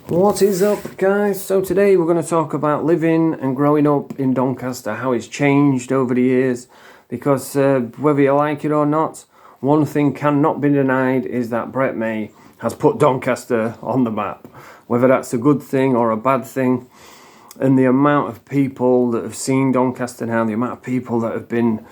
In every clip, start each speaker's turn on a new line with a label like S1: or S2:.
S1: What is up, guys? So today we're going to talk about living and growing up in Doncaster, how it's changed over the years, because whether you like it or not, one thing cannot be denied is that Bret has put Doncaster on the map, whether that's a good thing or a bad thing. And the amount of people that have seen Doncaster now, the amount of people that have been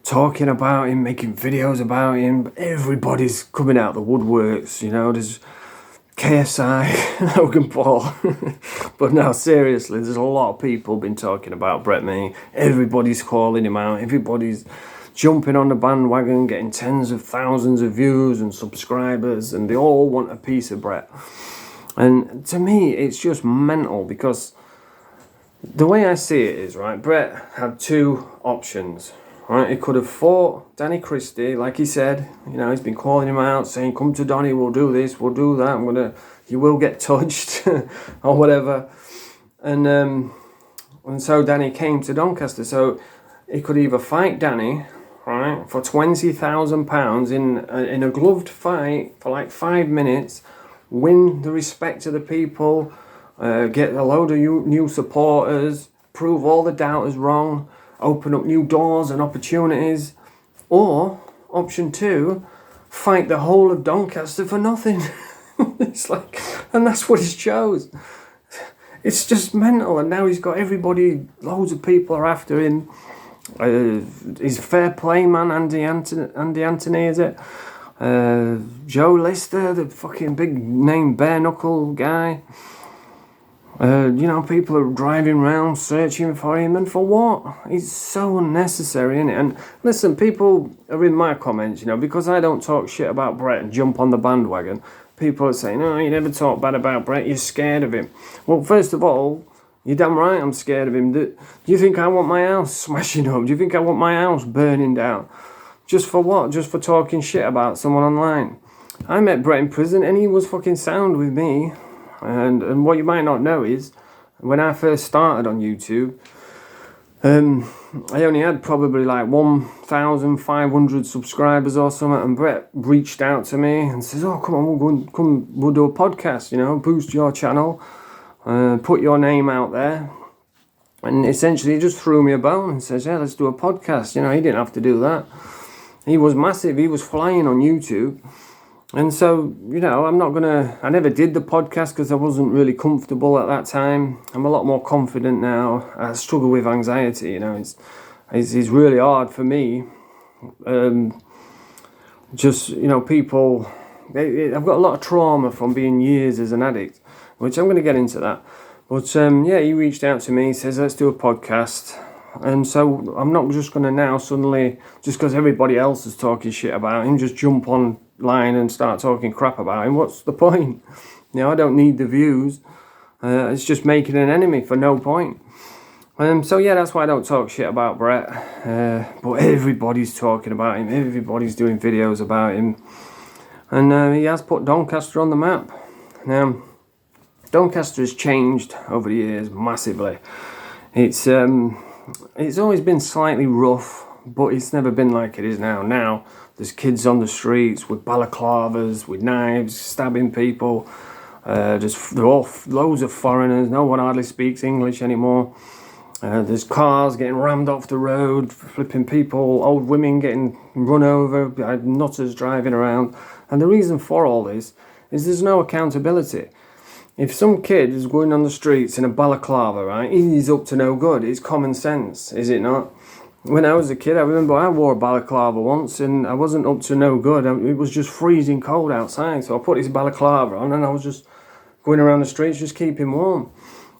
S1: talking about him, making videos about him, everybody's coming out the woodworks, there's KSI, Logan Paul. But no, seriously, there's a lot of people been talking about Bret. Everybody's calling him out. Everybody's jumping on the bandwagon, getting tens of thousands of views and subscribers, and they all want a piece of Bret. And to me, it's just mental, because the way I see it is, right, Bret had two options. Right, he could have fought Danny Christie, like he said. He's been calling him out, saying, "Come to Donny, we'll do this, we'll do that. You will get touched," or whatever. And so Danny came to Doncaster. So he could either fight Danny, right, for £20,000 in a gloved fight for like 5 minutes, win the respect of the people, get a load of new supporters, prove all the doubters wrong, open up new doors and opportunities, or option two, fight the whole of Doncaster for nothing. It's like, and that's what he's chose. It's just mental. And now he's got everybody, loads of people are after him. His fair play man, Andy Anthony, is it? Joe Lister, the fucking big name bare knuckle guy. People are driving around searching for him, and for what? It's so unnecessary, isn't it? And listen, people are in my comments, because I don't talk shit about Bret and jump on the bandwagon. People are saying, "Oh, you never talk bad about Bret, you're scared of him." Well, first of all, you're damn right I'm scared of him. Do you think I want my house smashing up? Do you think I want my house burning down? Just for what? Just for talking shit about someone online? I met Bret in prison and he was fucking sound with me. And what you might not know is, when I first started on YouTube, I only had probably like 1,500 subscribers or something, and Bret reached out to me and says, "Oh, come on, we'll do a podcast, boost your channel, put your name out there." And essentially he just threw me a bone and says, "Yeah, let's do a podcast." He didn't have to do that. He was massive, he was flying on YouTube. And so, I never did the podcast because I wasn't really comfortable at that time. I'm a lot more confident now. I struggle with anxiety, it's really hard for me. People, I've got a lot of trauma from being years as an addict, which I'm going to get into that. But he reached out to me, says, "Let's do a podcast." And so I'm not just going to now suddenly, just because everybody else is talking shit about him, just jump online and start talking crap about him. What's the point? I don't need the views. It's just making an enemy for no point. That's why I don't talk shit about Bret. But everybody's talking about him. Everybody's doing videos about him. And he has put Doncaster on the map. Now, Doncaster has changed over the years massively. It's always been slightly rough, but it's never been like it is now. Now, there's kids on the streets with balaclavas, with knives, stabbing people. There are loads of foreigners. No one hardly speaks English anymore. There's cars getting rammed off the road, flipping people, old women getting run over, nutters driving around. And the reason for all this is there's no accountability. If some kid is going on the streets in a balaclava, right, he's up to no good. It's common sense, is it not? When I was a kid, I remember I wore a balaclava once and I wasn't up to no good. It was just freezing cold outside, so I put this balaclava on and I was just going around the streets just keeping warm.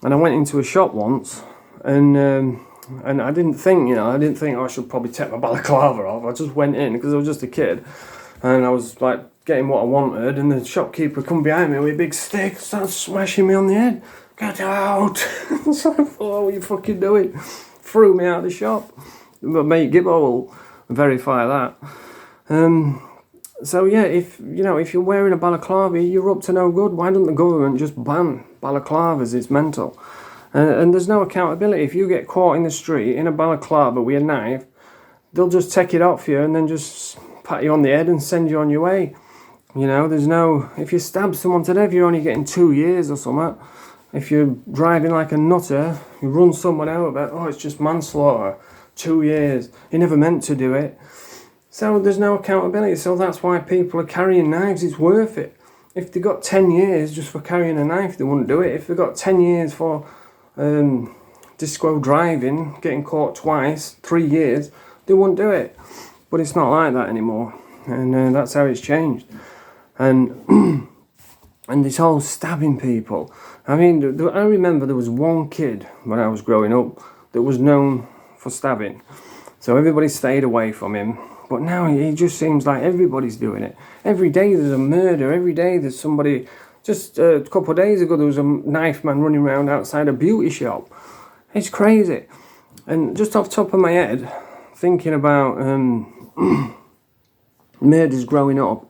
S1: And I went into a shop once and I didn't think, I should probably take my balaclava off. I just went in because I was just a kid and I was like getting what I wanted, and the shopkeeper come behind me with a big stick, started smashing me on the head. "Get out!" So I thought, "What are you fucking doing?" Threw me out of the shop. But mate Gibbo will verify that. If you're wearing a balaclava, you're up to no good. Why doesn't the government just ban balaclavas? It's mental. And there's no accountability. If you get caught in the street in a balaclava with a knife, they'll just take it off you and then just pat you on the head and send you on your way. You know, there's no, if you stab someone today, if you're only getting 2 years or something, if you're driving like a nutter, you run someone over, oh, it's just manslaughter, 2 years, he never meant to do it. So there's no accountability, so that's why people are carrying knives, it's worth it. If they got 10 years just for carrying a knife, they wouldn't do it. If they got 10 years for disco driving, getting caught twice, 3 years, they wouldn't do it. But it's not like that anymore, and that's how it's changed. And and this whole stabbing people. I mean, I remember there was one kid when I was growing up that was known for stabbing. So everybody stayed away from him. But now he just seems like everybody's doing it. Every day there's a murder. Every day there's somebody. Just a couple of days ago there was a knife man running around outside a beauty shop. It's crazy. And just off the top of my head, thinking about murders growing up,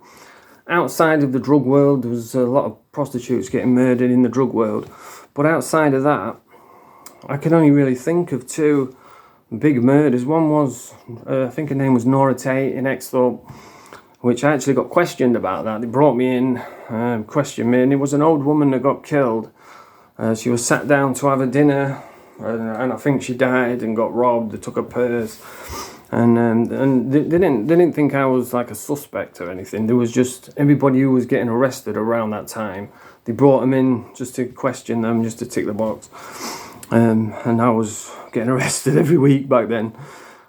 S1: outside of the drug world, there was a lot of prostitutes getting murdered in the drug world. But outside of that, I can only really think of two big murders. One was, I think her name was Nora Tate in Exthorpe, which I actually got questioned about that. They brought me in, questioned me, and it was an old woman that got killed. She was sat down to have a dinner, and I think she died and got robbed. They took her purse. And they didn't think I was like a suspect or anything. There was just everybody who was getting arrested around that time. They brought them in just to question them, just to tick the box. And I was getting arrested every week back then.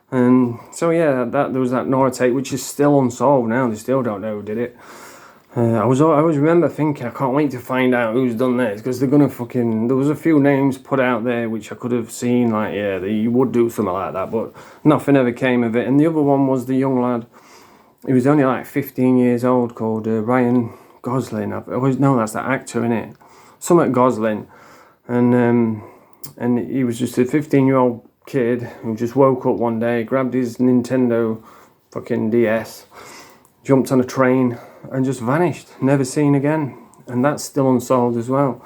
S1: And so yeah, there was that Nora Tate, which is still unsolved now. They still don't know who did it. I always remember thinking, I can't wait to find out who's done this, because they're gonna there was a few names put out there which I could have seen, like, yeah, you would do something like that, but nothing ever came of it. And the other one was the young lad, he was only like 15 years old, called Ryan Gosling. I always know that's that actor, innit? Something Gosling. And he was just a 15-year-old kid who just woke up one day, grabbed his Nintendo fucking DS, jumped on a train and just vanished, never seen again. And that's still unsolved as well.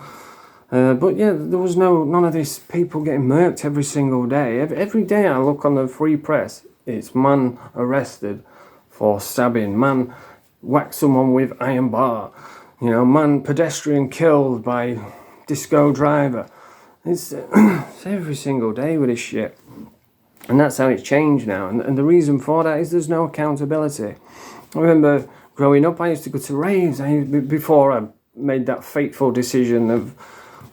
S1: But yeah, there was none of these people getting murked every single day. Every day I look on the free press, it's man arrested for stabbing, man whacked someone with iron bar, you know, man pedestrian killed by disco driver. It's every single day with this shit. And that's how it's changed now. And the reason for that is there's no accountability. I remember growing up, I used to go to raves. Before I made that fateful decision of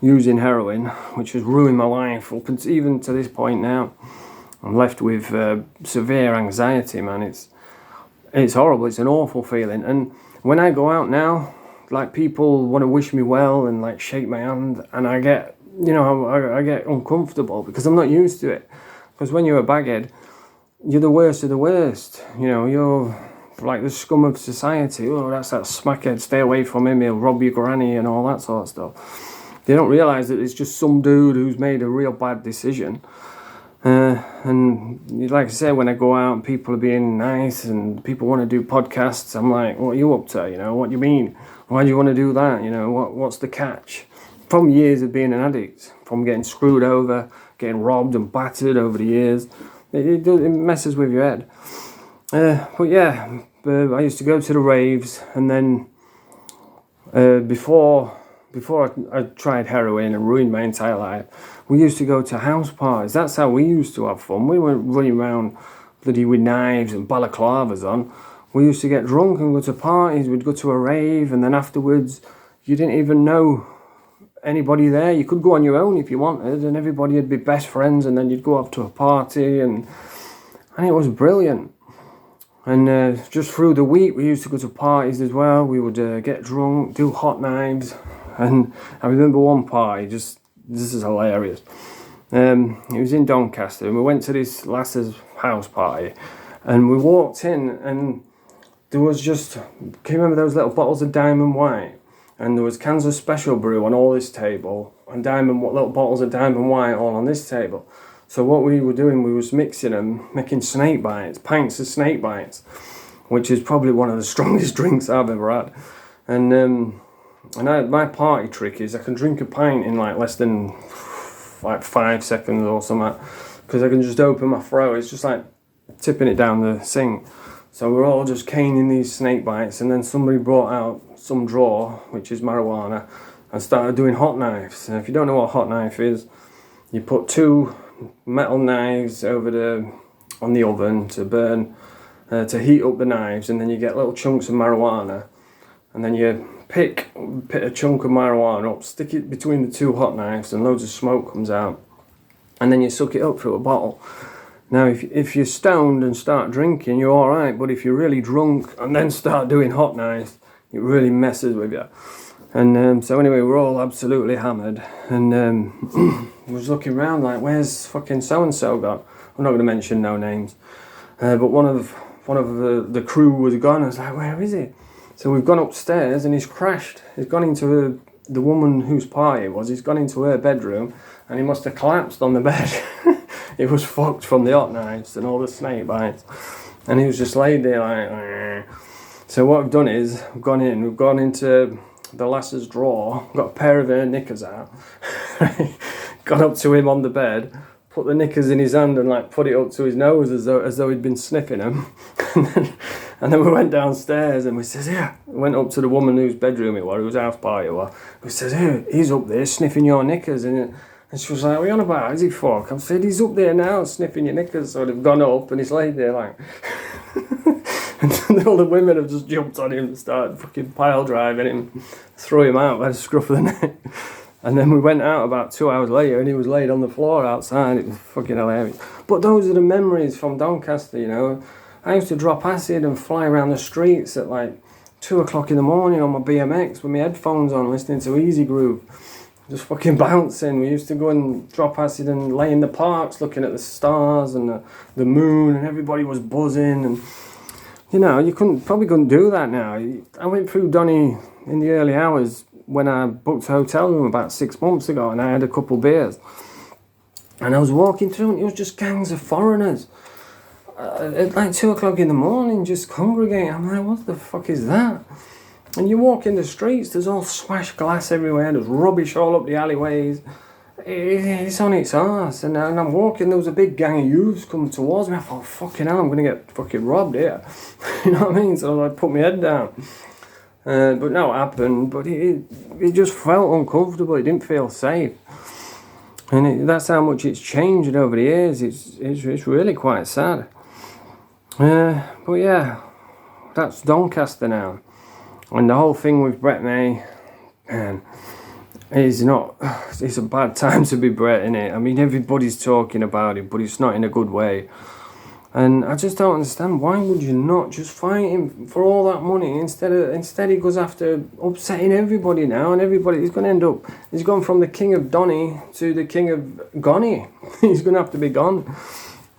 S1: using heroin, which has ruined my life up until even to this point now. I'm left with severe anxiety, man. It's horrible. It's an awful feeling. And when I go out now, like, people want to wish me well and like shake my hand, and I get, you know, I get uncomfortable because I'm not used to it. Because when you're a baghead, you're the worst of the worst. You know, you're like the scum of society. Oh, that's that smackhead, stay away from him, he'll rob your granny and all that sort of stuff. They don't realise that it's just some dude who's made a real bad decision. And like I say, when I go out and people are being nice and people want to do podcasts, I'm like, what are you up to? You know, what do you mean? Why do you want to do that? You know, what's the catch? From years of being an addict, from getting screwed over, getting robbed and battered over the years, it messes with your head. But yeah, I used to go to the raves, and then before I tried heroin and ruined my entire life, we used to go to house parties. That's how we used to have fun. We weren't running around bloody with knives and balaclavas on. We used to get drunk and go to parties. We'd go to a rave, and then afterwards, you didn't even know anybody there. You could go on your own if you wanted, and everybody would be best friends, and then you'd go off to a party, and it was brilliant. And just through the week, we used to go to parties as well. We would get drunk, do hot knives. And I remember one party, this is hilarious. It was in Doncaster, and we went to this lass's house party, and we walked in, and there was just, can you remember those little bottles of Diamond White? And there was cans of Special Brew on all this table, and little bottles of Diamond White all on this table. So what we were doing, we was mixing them, making snake bites, pints of snake bites, which is probably one of the strongest drinks I've ever had. And my party trick is I can drink a pint in like less than like 5 seconds or something, because I can just open my throat. It's just like tipping it down the sink. So we're all just caning these snake bites, and then somebody brought out some draw, which is marijuana, and started doing hot knives. And if you don't know what a hot knife is, you put 2 metal knives on the oven to burn, to heat up the knives, and then you get little chunks of marijuana, and then you pick a chunk of marijuana up, stick it between the 2 hot knives, and loads of smoke comes out, and then you suck it up through a bottle. Now, if you're stoned and start drinking, you're all right, but if you're really drunk and then start doing hot knives, it really messes with you. And so anyway, we're all absolutely hammered, and was looking around like, where's fucking so-and-so gone? I'm not going to mention no names, but one of the crew was gone. I was like, where is he? So we've gone upstairs, and he's crashed. He's gone into the woman whose party it was. He's gone into her bedroom, and he must have collapsed on the bed. He was fucked from the hot knives and all the snake bites, and he was just laid there like. Argh. So what I've done is we've gone into the lass's drawer, got a pair of her knickers out, got up to him on the bed, put the knickers in his hand and like put it up to his nose as though he'd been sniffing them, and then we went downstairs and we says, yeah, went up to the woman whose bedroom it was, whose house party it was. We says, hey, he's up there sniffing your knickers, and she was like, what are you on about? Is he fuck? I said, he's up there now sniffing your knickers. So they've gone up and he's laid there like. And all the women have just jumped on him and started fucking pile driving him, threw him out by the scruff of the neck. And then we went out about 2 hours later and he was laid on the floor outside. It was fucking hilarious. But those are the memories from Doncaster, you know. I used to drop acid and fly around the streets at like 2 o'clock in the morning on my BMX with my headphones on, listening to Easy Groove. Just fucking bouncing. We used to go and drop acid and lay in the parks looking at the stars and the moon, and everybody was buzzing. And you know, you probably couldn't do that now. I went through Donny in the early hours when I booked a hotel room about 6 months ago, and I had a couple of beers, and I was walking through and it was just gangs of foreigners at like 2 o'clock in the morning just congregating. I'm like, what the fuck is that? And you walk in the streets, there's all smashed glass everywhere, there's rubbish all up the alleyways. It's on its arse. And I'm walking, there was a big gang of youths coming towards me. I thought, fucking hell, I'm going to get fucking robbed here. You know what I mean? So I put my head down. But no, it happened. But it just felt uncomfortable. It didn't feel safe. And that's how much it's changed over the years. It's really quite sad. But yeah, that's Doncaster now. And the whole thing with Bret, man, it's a bad time to be Bret, innit? I mean, everybody's talking about it, but it's not in a good way. And I just don't understand, why would you not just fight him for all that money instead he goes after upsetting everybody now, and he's going to end up, he's gone from the king of Donny to the king of Gonny. He's going to have to be gone.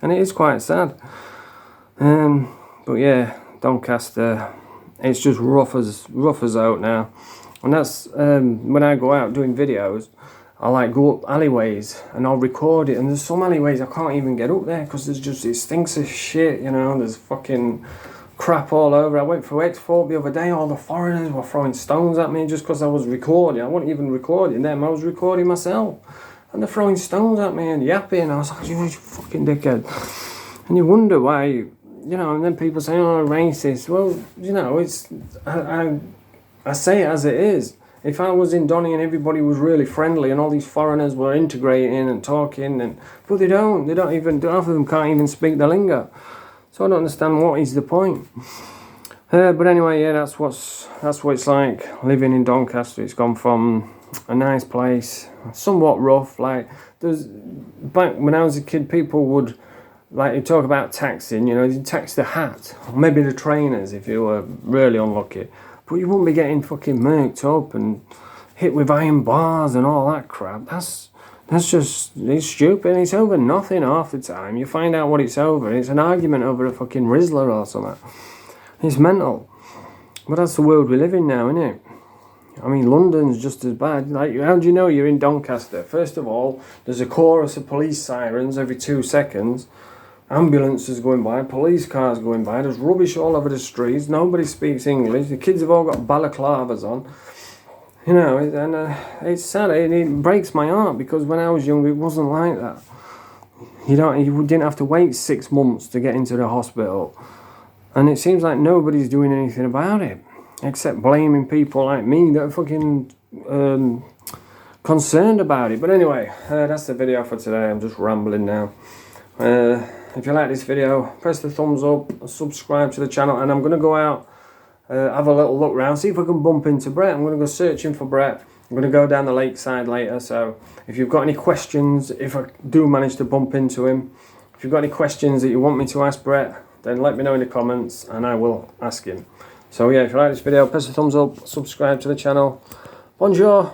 S1: And it is quite sad. But yeah, Doncaster, it's just rough as out now. And that's when I go out doing videos, I like go up alleyways and I'll record it, and there's some alleyways I can't even get up there because it stinks of shit, you know. There's fucking crap all over. I went through X4 the other day, all the foreigners were throwing stones at me just because I was recording. I wasn't even recording them, I was recording myself, and they're throwing stones at me and yapping. I was like, you fucking dickhead. And you wonder why, you know. And then people say, oh, racist. Well, you know, it's I say it as it is. If I was in Donny and everybody was really friendly and all these foreigners were integrating and talking, but they don't even, half of them can't even speak the lingo. So I don't understand what is the point. But anyway, yeah, that's what it's like living in Doncaster. It's gone from a nice place, somewhat rough. Like back when I was a kid, people would like talk about taxing. You know, you tax the hat, or maybe the trainers if you were really unlucky. But you wouldn't be getting fucking murked up and hit with iron bars and all that crap. That's just, it's stupid. It's over nothing half the time. You find out what it's over. It's an argument over a fucking Rizzler or something. It's mental. But that's the world we live in now, isn't it? I mean, London's just as bad. Like, how do you know you're in Doncaster? First of all, there's a chorus of police sirens every 2 seconds. Ambulances going by, police cars going by, there's rubbish all over the streets, nobody speaks English, the kids have all got balaclavas on, you know, and it's sad. It breaks my heart, because when I was young it wasn't like that. You didn't have to wait 6 months to get into the hospital, And it seems like nobody's doing anything about it, except blaming people like me that are fucking concerned about it. But anyway, that's the video for today. I'm just rambling now. If you like this video, press the thumbs up, subscribe to the channel, and I'm going to go out, have a little look around, see if I can bump into Bret. I'm going to go searching for Bret. I'm going to go down the lakeside later, so if you've got any questions, if I do manage to bump into him, if you've got any questions that you want me to ask Bret, then let me know in the comments and I will ask him. So yeah, if you like this video, press the thumbs up, subscribe to the channel. Bonjour!